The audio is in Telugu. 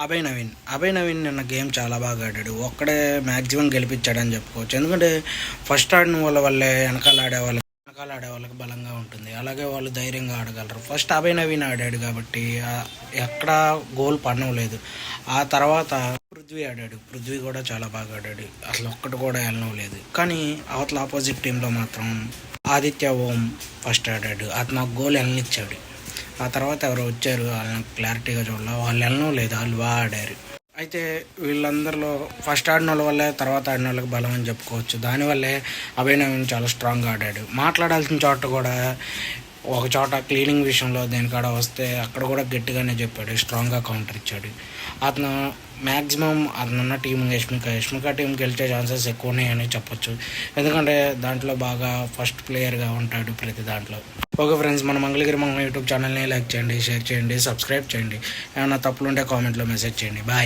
అభయ్ నవీన్ నిన్న గేమ్ చాలా బాగా ఆడాడు. ఒక్కడే మ్యాక్సిమం గెలిపించాడని చెప్పుకోవచ్చు. ఎందుకంటే ఫస్ట్ ఆడిన వల్లే వెనకాల ఆడే వాళ్ళకి బలంగా ఉంటుంది. అలాగే వాళ్ళు ధైర్యంగా ఆడగలరు. ఫస్ట్ అభయ్ నవీన్ ఆడాడు కాబట్టి ఎక్కడ గోల్ పడనవలేదు. ఆ తర్వాత పృథ్వీ కూడా చాలా బాగా ఆడాడు. అసలు ఒక్కటి కూడా వెళ్ళనవలేదు. కానీ అవతల ఆపోజిట్ టీంలో మాత్రం ఆదిత్య ఓం ఫస్ట్ ఆడాడు. అతను నాకు గోల్ వెళ్ళనిచ్చాడు. ఆ తర్వాత ఎవరో వచ్చారు, వాళ్ళని క్లారిటీగా చూడాలి, వాళ్ళు వెళ్ళనో లేదు, వాళ్ళు బాగా ఆడారు. అయితే వీళ్ళందరిలో ఫస్ట్ ఆడిన వాళ్ళ వల్లే తర్వాత ఆడిన వాళ్ళకి బలం అని చెప్పుకోవచ్చు. దానివల్లే అభయ్ నవీన్ చాలా స్ట్రాంగ్గా ఆడాడు. మాట్లాడాల్సిన చోట కూడా ఒక చోట క్లీనింగ్ విషయంలో దేనికాడ వస్తే అక్కడ కూడా గట్టిగానే చెప్పాడు, స్ట్రాంగ్గా కౌంటర్ ఇచ్చాడు. అతను మ్యాక్సిమం అతనున్న టీం యష్మిక టీం గెలిచే ఛాన్సెస్ ఎక్కువ ఉన్నాయని చెప్పొచ్చు. ఎందుకంటే దాంట్లో బాగా ఫస్ట్ ప్లేయర్గా ఉంటాడు ప్రతి దాంట్లో. ఓకే ఫ్రెండ్స్, మన మంగళగిరి యూట్యూబ్ ఛానల్ని లైక్ చేయండి, షేర్ చేయండి, సబ్స్క్రైబ్ చేయండి. ఏమైనా తప్పులు ఉంటే కామెంట్లో మెసేజ్ చేయండి. బాయ్.